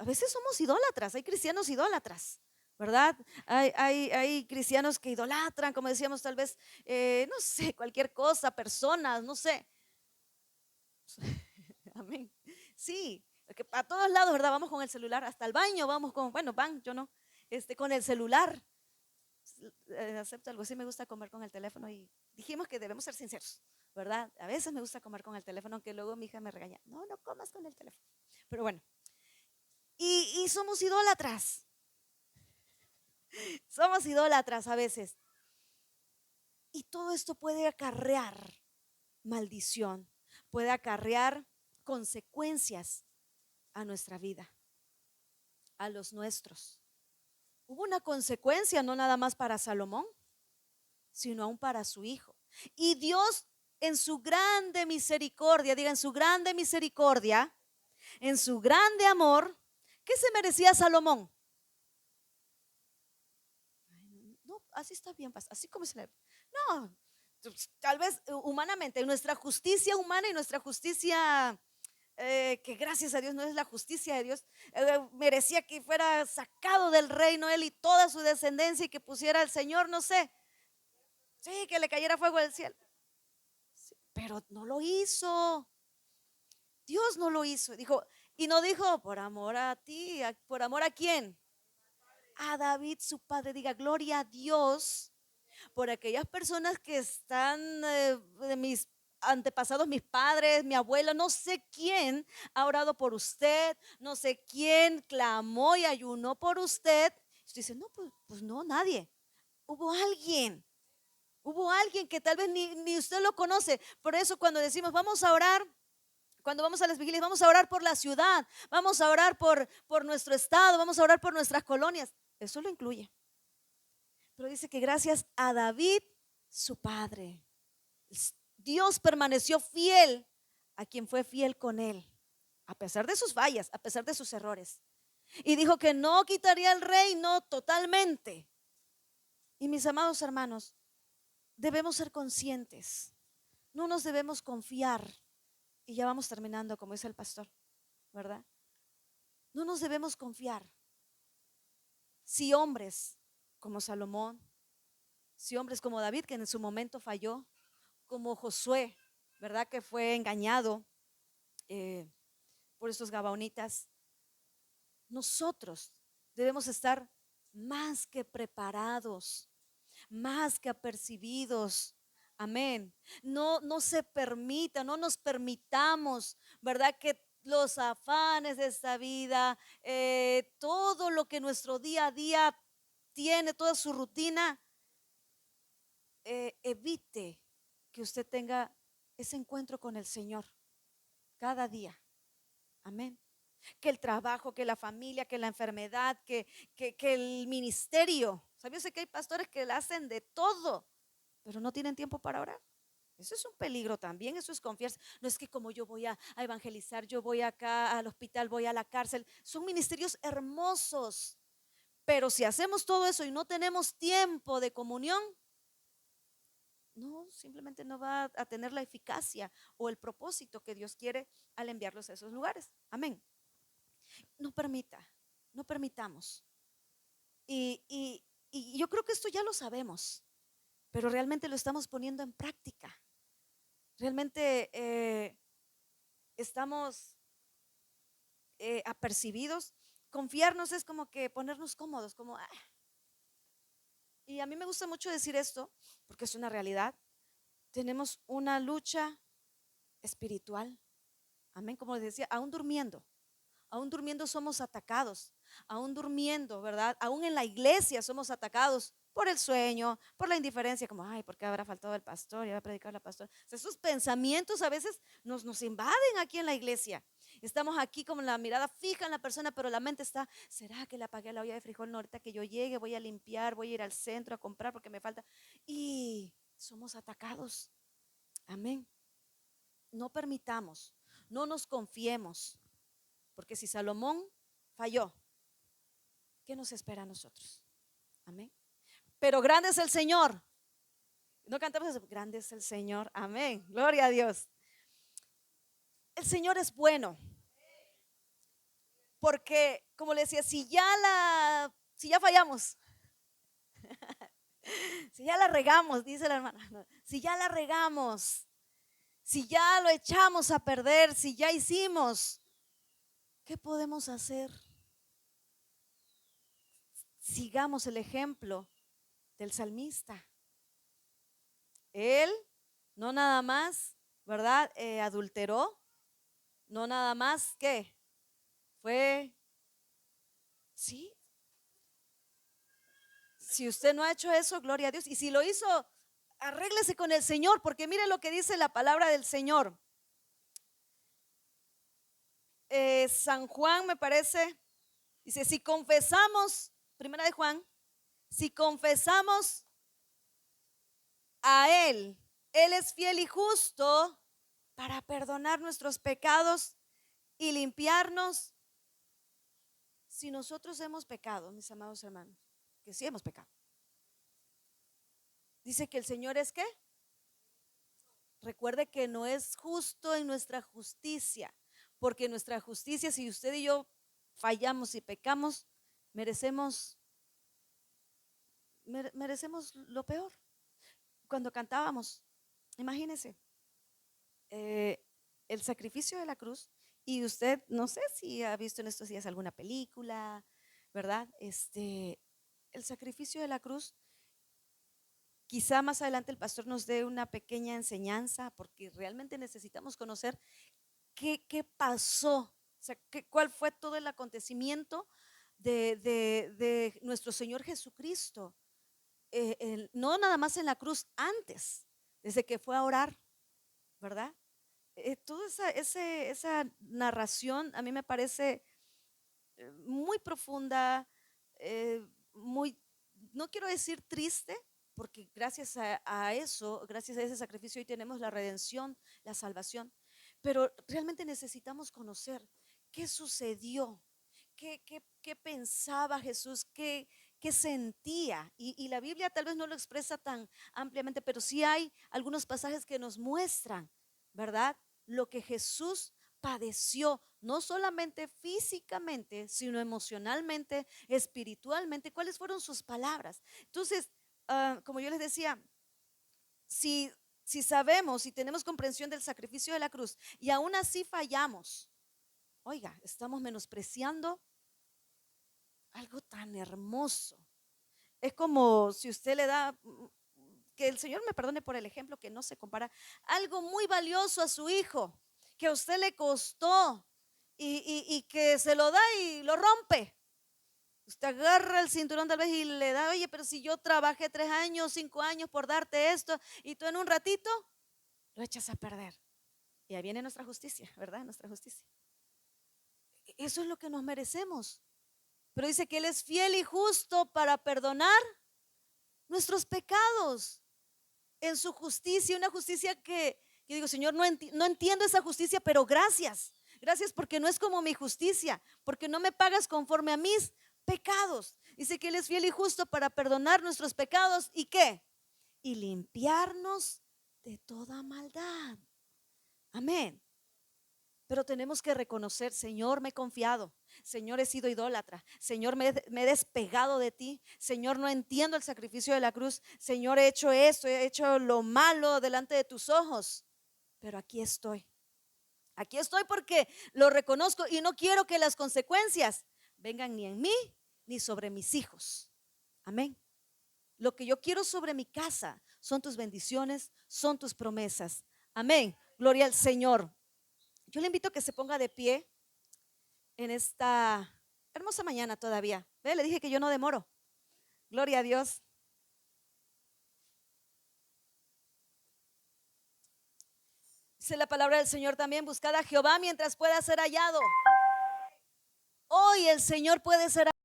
S1: a veces somos idólatras, hay cristianos idólatras, ¿verdad? Hay cristianos que idolatran, como decíamos, tal vez, no sé, cualquier cosa, personas, no sé. Amén. Sí, que a todos lados, ¿verdad? Vamos con el celular, hasta el baño, vamos con, bueno, van, yo no, con el celular. Acepto algo, sí me gusta comer con el teléfono y dijimos que debemos ser sinceros, ¿verdad? A veces me gusta comer con el teléfono, aunque luego mi hija me regaña, no, no comas con el teléfono. Pero bueno, y somos idólatras a veces. Y todo esto puede acarrear maldición, puede acarrear consecuencias a nuestra vida, a los nuestros. Hubo una consecuencia no nada más para Salomón, sino aún para su hijo. Y Dios en su grande misericordia, diga en su grande misericordia, en su grande amor, ¿qué se merecía Salomón? No, así está bien, así como se le... No, tal vez humanamente, nuestra justicia humana y nuestra justicia, que gracias a Dios no es la justicia de Dios, merecía que fuera sacado del reino él y toda su descendencia y que pusiera al Señor, no sé, sí, que le cayera fuego del cielo. Sí, pero no lo hizo. Dios no lo hizo. Dijo, y no dijo por amor a ti, por amor a quién. A David, su padre. Diga, gloria a Dios por aquellas personas que están, de mis antepasados, mis padres, mi abuelo, no sé quién ha orado por usted, no sé quién clamó y ayunó por usted. Usted dice, no, pues no, nadie. Hubo alguien. Hubo alguien que tal vez ni usted lo conoce. Por eso cuando decimos, vamos a orar, cuando vamos a las vigilias, vamos a orar por la ciudad, vamos a orar por nuestro estado, vamos a orar por nuestras colonias. Eso lo incluye. Pero dice que gracias a David, su padre, Dios permaneció fiel a quien fue fiel con él, a pesar de sus fallas, a pesar de sus errores. Y dijo que no quitaría el reino totalmente. Y mis amados hermanos, debemos ser conscientes, no nos debemos confiar. Y ya vamos terminando, como dice el pastor, ¿verdad? No nos debemos confiar. Si hombres como Salomón, si hombres como David, que en su momento falló, como Josué, ¿verdad? Que fue engañado por estos gabaonitas, nosotros debemos estar más que preparados, más que apercibidos. Amén. No se permita, no nos permitamos, ¿verdad? Que los afanes de esta vida, todo lo que nuestro día a día tiene, toda su rutina, evite que usted tenga ese encuentro con el Señor cada día. Amén. Que el trabajo, que la familia, que la enfermedad, que el ministerio. ¿Sabía usted que hay pastores que le hacen de todo, pero no tienen tiempo para orar? Eso es un peligro también, eso es confianza. No es que como yo voy a evangelizar, yo voy acá al hospital, voy a la cárcel. Son ministerios hermosos, pero si hacemos todo eso y no tenemos tiempo de comunión, no, simplemente no va a tener la eficacia o el propósito que Dios quiere al enviarlos a esos lugares. Amén. No permita, no permitamos. Y yo creo que esto ya lo sabemos, pero realmente lo estamos poniendo en práctica. Realmente estamos apercibidos. Confiarnos es como que ponernos cómodos, como, ah. Y a mí me gusta mucho decir esto, porque es una realidad. Tenemos una lucha espiritual. Amén, como les decía, aún durmiendo somos atacados, aún durmiendo, ¿verdad? Aún en la iglesia somos atacados por el sueño, por la indiferencia, como, ay, ¿por qué habrá faltado el pastor? Ya va a predicar la pastora. O sea, esos pensamientos a veces nos invaden aquí en la iglesia. Estamos aquí como la mirada fija en la persona, pero la mente está, ¿será que le apagué la olla de frijol? No, ahorita que yo llegue voy a limpiar, voy a ir al centro a comprar porque me falta. Y somos atacados. Amén. No permitamos, no nos confiemos, porque si Salomón falló, ¿qué nos espera a nosotros? Amén. Pero grande es el Señor. No cantamos eso, grande es el Señor. Amén. Gloria a Dios. El Señor es bueno. Porque, como le decía, si ya fallamos, si ya la regamos, dice la hermana, no, si ya la regamos, si ya lo echamos a perder, si ya hicimos, ¿qué podemos hacer? Sigamos el ejemplo del salmista. Él no nada más, ¿verdad? Adulteró, no nada más que fue, sí. Si usted no ha hecho eso, gloria a Dios. Y si lo hizo, arréglese con el Señor, porque mire lo que dice la palabra del Señor. San Juan me parece, dice, si confesamos, primera de Juan, si confesamos a Él es fiel y justo para perdonar nuestros pecados y limpiarnos. Si nosotros hemos pecado, mis amados hermanos, que sí hemos pecado, dice que el Señor es ¿qué? Recuerde que no es justo en nuestra justicia, porque nuestra justicia, si usted y yo fallamos y pecamos, merecemos lo peor. Cuando cantábamos, imagínese, el sacrificio de la cruz, y usted, no sé si ha visto en estos días alguna película, ¿verdad? El sacrificio de la cruz, quizá más adelante el pastor nos dé una pequeña enseñanza, porque realmente necesitamos conocer qué pasó, o sea, cuál fue todo el acontecimiento de nuestro Señor Jesucristo. No nada más en la cruz, antes, desde que fue a orar, ¿verdad? Toda esa narración a mí me parece muy profunda, muy, no quiero decir triste, porque gracias a eso, gracias a ese sacrificio hoy tenemos la redención, la salvación, pero realmente necesitamos conocer qué sucedió, qué pensaba Jesús, qué sentía. Y la Biblia tal vez no lo expresa tan ampliamente, pero sí hay algunos pasajes que nos muestran, ¿verdad? Lo que Jesús padeció, no solamente físicamente, sino emocionalmente, espiritualmente. ¿Cuáles fueron sus palabras? Entonces, como yo les decía, si, si sabemos, si tenemos comprensión del sacrificio de la cruz y aún así fallamos, oiga, estamos menospreciando algo tan hermoso. Es como si usted le da, que el Señor me perdone por el ejemplo que no se compara, algo muy valioso a su hijo, que a usted le costó y que se lo da y lo rompe. Usted agarra el cinturón tal vez y le da, oye, pero si yo trabajé 3 años, 5 años por darte esto y tú en un ratito lo echas a perder. Y ahí viene nuestra justicia, ¿verdad? Nuestra justicia. Eso es lo que nos merecemos. Pero dice que Él es fiel y justo para perdonar nuestros pecados en su justicia, una justicia que yo digo, Señor, no entiendo esa justicia, pero gracias. Gracias porque no es como mi justicia, porque no me pagas conforme a mis pecados. Dice que Él es fiel y justo para perdonar nuestros pecados y ¿qué? Y limpiarnos de toda maldad. Amén. Pero tenemos que reconocer, Señor, me he confiado, Señor, he sido idólatra, Señor, me he despegado de ti, Señor, no entiendo el sacrificio de la cruz, Señor, he hecho esto, he hecho lo malo delante de tus ojos, pero aquí estoy. Aquí estoy porque lo reconozco y no quiero que las consecuencias vengan ni en mí ni sobre mis hijos. Amén. Lo que yo quiero sobre mi casa son tus bendiciones, son tus promesas. Amén. Gloria al Señor. Yo le invito a que se ponga de pie en esta hermosa mañana todavía. ¿Ve? Le dije que yo no demoro. Gloria a Dios. Dice la palabra del Señor también, buscad a Jehová mientras pueda ser hallado. Hoy el Señor puede ser